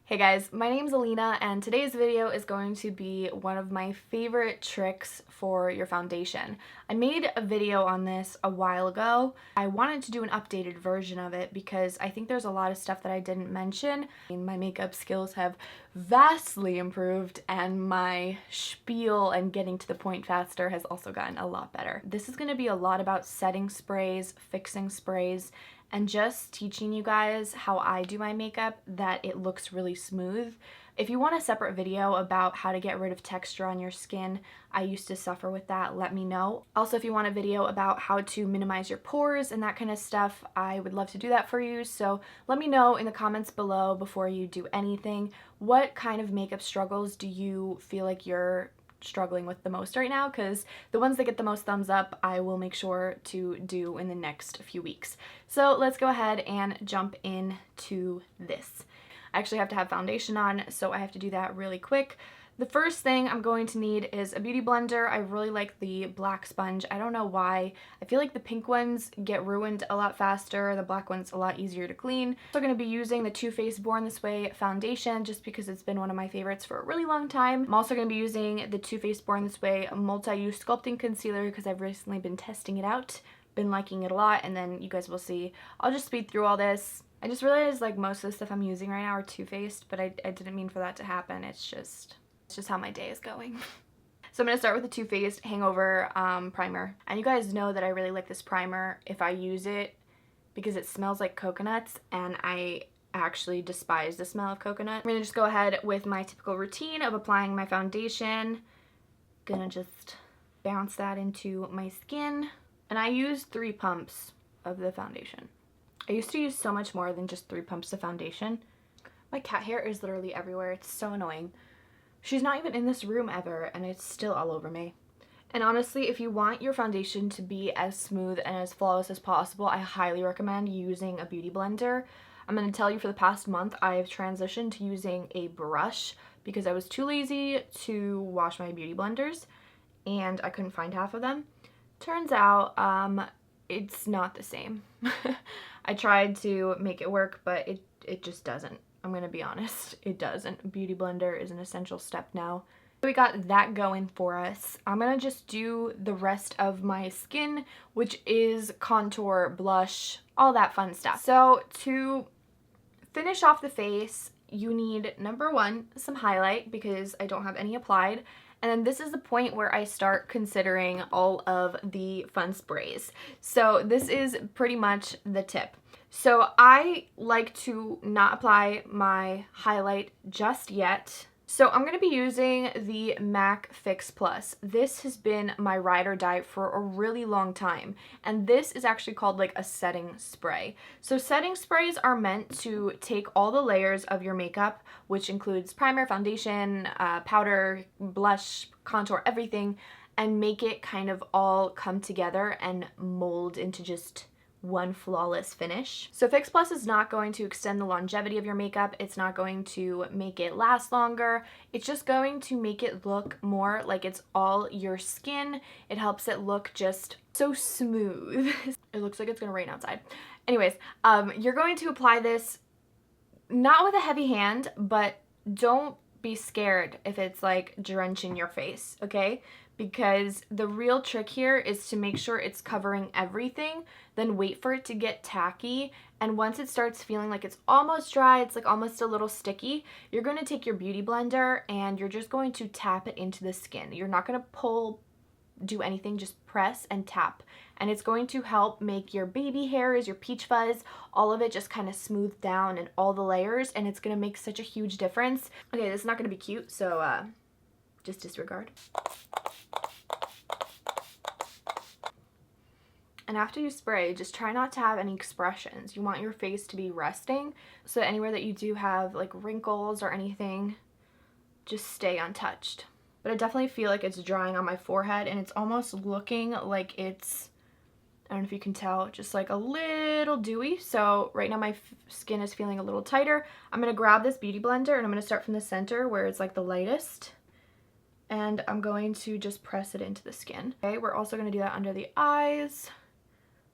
Hey guys, my name's Olena and today's video is going to be one of my favorite tricks for your foundation. I made a video on this a while ago. I wanted to do an updated version of it because I think there's a lot of stuff that I didn't mention. My makeup skills have vastly improved and my spiel and getting to the point faster has also gotten a lot better. This is going to be a lot about setting sprays, fixing sprays, and just teaching you guys how I do my makeup that it looks really smooth. If you want a separate video about how to get rid of texture on your skin, I used to suffer with that, let me know. Also, if you want a video about how to minimize your pores and that kind of stuff, I would love to do that for you. So let me know in the comments below before you do anything. What kind of makeup struggles do you feel like you're struggling with the most right now? Because the ones that get the most thumbs up I will make sure to do in the next few weeks. So let's go ahead and jump into this. I actually have to have foundation on, so I have to do that really quick. The first thing I'm going to need is a beauty blender. I really like the black sponge. I don't know why. I feel like the pink ones get ruined a lot faster. The black one's a lot easier to clean. I'm also going to be using the Too Faced Born This Way foundation just because it's been one of my favorites for a really long time. I'm also going to be using the Too Faced Born This Way multi-use sculpting concealer because I've recently been testing it out. Been liking it a lot, and then you guys will see. I'll just speed through all this. I just realized like most of the stuff I'm using right now are Too Faced, but I didn't mean for that to happen. It's just how my day is going. So I'm going to start with the Too Faced Hangover primer. And you guys know that I really like this primer if I use it because it smells like coconuts, and I actually despise the smell of coconut. I'm going to just go ahead with my typical routine of applying my foundation. Gonna just bounce that into my skin. And I use 3 pumps of the foundation. I used to use so much more than just 3 pumps of foundation. My cat hair is literally everywhere. It's so annoying. She's not even in this room ever, and it's still all over me. And honestly, if you want your foundation to be as smooth and as flawless as possible, I highly recommend using a beauty blender. I'm going to tell you, for the past month, I've transitioned to using a brush because I was too lazy to wash my beauty blenders, and I couldn't find half of them. Turns out, it's not the same. I tried to make it work, but it just doesn't. I'm gonna be honest, it doesn't. Beauty blender is an essential step now. We got that going for us. I'm gonna just do the rest of my skin, which is contour, blush, all that fun stuff. So to finish off the face, you need, number 1, some highlight because I don't have any applied. And then this is the point where I start considering all of the fun sprays. So this is pretty much the tip. So I like to not apply my highlight just yet. So I'm going to be using the MAC Fix Plus. This has been my ride or die for a really long time. And this is actually called like a setting spray. So setting sprays are meant to take all the layers of your makeup, which includes primer, foundation, powder, blush, contour, everything, and make it kind of all come together and mold into just one flawless finish. So Fix Plus is not going to extend the longevity of your makeup. It's not going to make it last longer. It's just going to make it look more like it's all your skin. It helps it look just so smooth. It looks like it's gonna rain outside. Anyways, you're going to apply this not with a heavy hand, but don't be scared if it's like drenching your face, okay? Because the real trick here is to make sure it's covering everything, then wait for it to get tacky, and once it starts feeling like it's almost dry, it's like almost a little sticky, you're going to take your beauty blender and you're just going to tap it into the skin. You're not going to pull, do anything, just press and tap. And it's going to help make your baby hairs, your peach fuzz, all of it just kind of smooth down and all the layers, and it's going to make such a huge difference. Okay, this is not going to be cute, so just disregard. And after you spray, just try not to have any expressions. You want your face to be resting, so anywhere that you do have like wrinkles or anything, just stay untouched. But I definitely feel like it's drying on my forehead, and it's almost looking like it's, I don't know if you can tell, just like a little dewy. So right now my skin is feeling a little tighter. I'm going to grab this beauty blender and I'm going to start from the center where it's like the lightest. And I'm going to just press it into the skin. Okay, we're also going to do that under the eyes.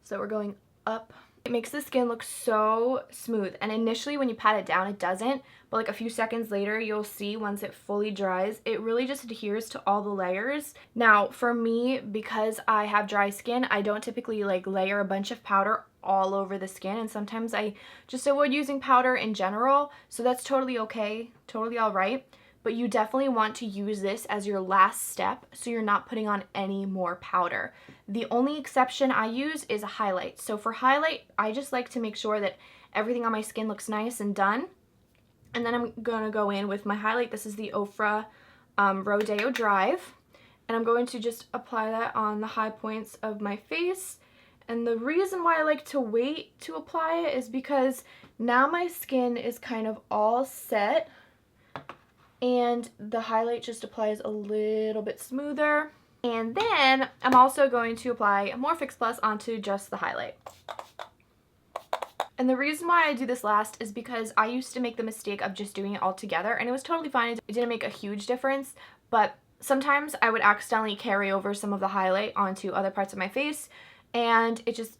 So we're going up. It makes the skin look so smooth, and initially when you pat it down it doesn't, but like a few seconds later you'll see once it fully dries it really just adheres to all the layers. Now for me, because I have dry skin, I don't typically like layer a bunch of powder all over the skin, and sometimes I just avoid using powder in general, so that's totally okay, totally all right. But you definitely want to use this as your last step so you're not putting on any more powder. The only exception I use is a highlight. So for highlight, I just like to make sure that everything on my skin looks nice and done. And then I'm going to go in with my highlight. This is the Ofra Rodeo Drive. And I'm going to just apply that on the high points of my face. And the reason why I like to wait to apply it is because now my skin is kind of all set. And the highlight just applies a little bit smoother. And then I'm also going to apply more Fix Plus onto just the highlight. And the reason why I do this last is because I used to make the mistake of just doing it all together, and it was totally fine. It didn't make a huge difference, but sometimes I would accidentally carry over some of the highlight onto other parts of my face, and it just,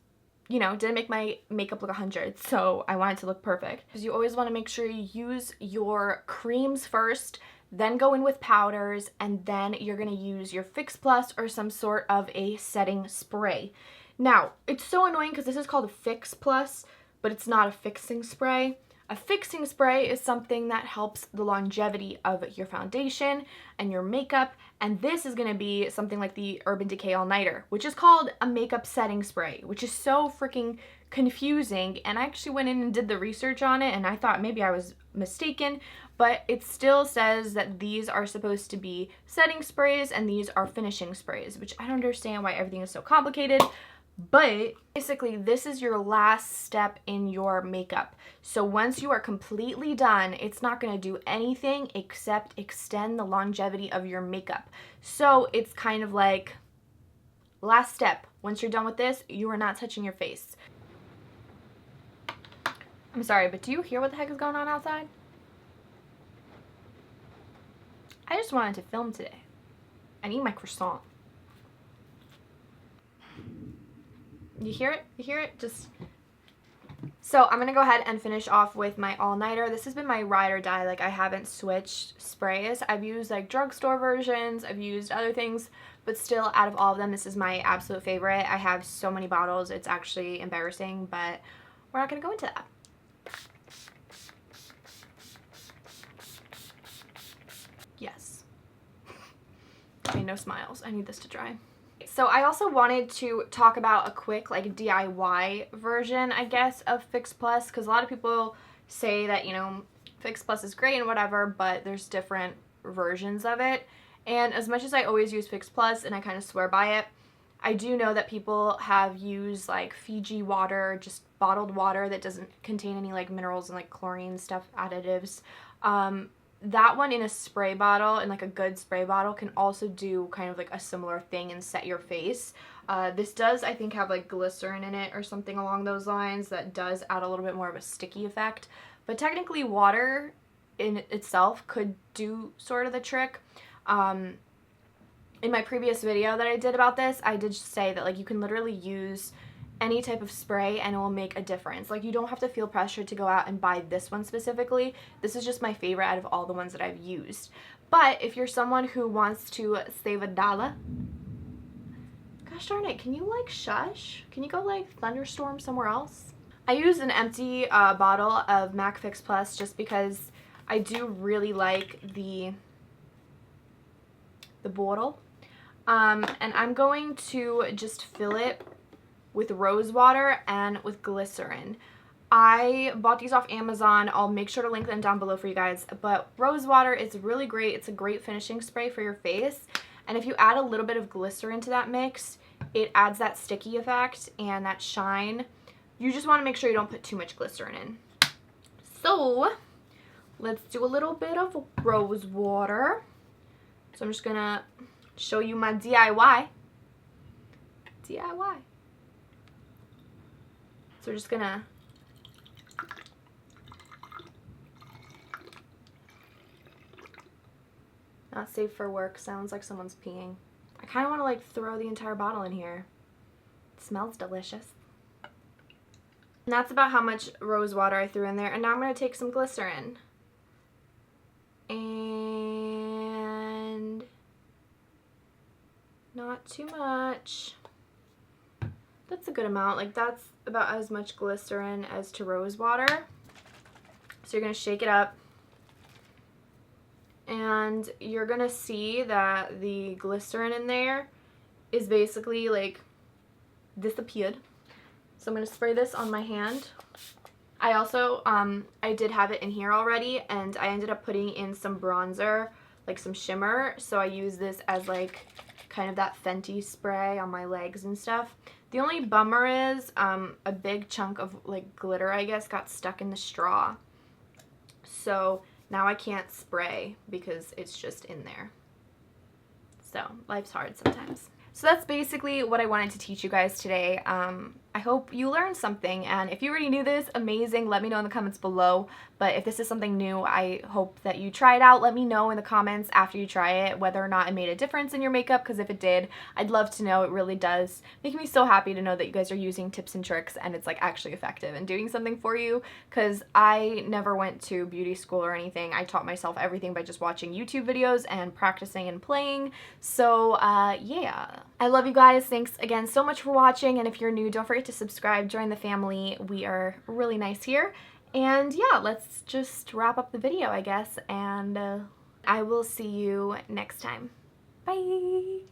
you know, didn't make my makeup look 100, so I want it to look perfect. Because you always want to make sure you use your creams first, then go in with powders, and then you're going to use your Fix Plus or some sort of a setting spray. Now, it's so annoying because this is called a Fix Plus, but it's not a fixing spray. A fixing spray is something that helps the longevity of your foundation and your makeup, and this is going to be something like the Urban Decay All Nighter, which is called a makeup setting spray, which is so freaking confusing. And I actually went in and did the research on it, and I thought maybe I was mistaken, but it still says that these are supposed to be setting sprays and these are finishing sprays, which I don't understand why everything is so complicated. But basically, this is your last step in your makeup. So once you are completely done, it's not going to do anything except extend the longevity of your makeup. So it's kind of like last step. Once you're done with this, you are not touching your face. I'm sorry, but do you hear what the heck is going on outside? I just wanted to film today. I need my croissant. You hear it? You hear it? Just... So I'm going to go ahead and finish off with my all-nighter. This has been my ride or die. Like, I haven't switched sprays. I've used like drugstore versions. I've used other things. But still, out of all of them, this is my absolute favorite. I have so many bottles. It's actually embarrassing, but we're not going to go into that. Yes. I mean, no smiles. I need this to dry. So I also wanted to talk about a quick like DIY version, I guess, of Fix Plus, because a lot of people say that, you know, Fix Plus is great and whatever, but there's different versions of it. And as much as I always use Fix Plus and I kind of swear by it, I do know that people have used like Fiji water, just bottled water that doesn't contain any like minerals and like chlorine stuff, additives. That one in a spray bottle, in like a good spray bottle, can also do kind of like a similar thing and set your face. This does, I think, have like glycerin in it or something along those lines that does add a little bit more of a sticky effect. But technically water in itself could do sort of the trick. In my previous video that I did about this, I did say that like you can literally use any type of spray and it will make a difference. Like, you don't have to feel pressured to go out and buy this one specifically. This is just my favorite out of all the ones that I've used. But if you're someone who wants to save $1, gosh darn it, can you like shush? Can you go like thunderstorm somewhere else? I used an empty bottle of MAC Fix Plus just because I do really like the bottle. And I'm going to just fill it with rose water and with glycerin. I bought these off Amazon. I'll make sure to link them down below for you guys. But rose water is really great. It's a great finishing spray for your face. And if you add a little bit of glycerin to that mix, it adds that sticky effect and that shine. You just want to make sure you don't put too much glycerin in. So let's do a little bit of rose water. So I'm just gonna show you my DIY. So we're just gonna not safe for work. Sounds like someone's peeing. I kind of want to like throw the entire bottle in here. It smells delicious. And that's about how much rose water I threw in there. And now I'm going to take some glycerin. And not too much. That's a good amount. Like, that's about as much glycerin as to rose water. So you're going to shake it up. And you're going to see that the glycerin in there is basically like disappeared. So I'm going to spray this on my hand. I also, I did have it in here already, and I ended up putting in some bronzer, like some shimmer. So I use this as like kind of that Fenty spray on my legs and stuff. The only bummer is a big chunk of like glitter, I guess, got stuck in the straw. So now I can't spray because it's just in there. So life's hard sometimes. So that's basically what I wanted to teach you guys today. I hope you learned something, and if you already knew this, amazing, let me know in the comments below. But if this is something new, I hope that you try it out. Let me know in the comments after you try it whether or not it made a difference in your makeup, because if it did, I'd love to know. It really does make me so happy to know that you guys are using tips and tricks and it's like actually effective and doing something for you, because I never went to beauty school or anything. I taught myself everything by just watching YouTube videos and practicing and playing. So yeah, I love you guys. Thanks again so much for watching, and if you're new, don't forget to subscribe, join the family. We are really nice here. And yeah, let's just wrap up the video, I guess, and I will see you next time. Bye!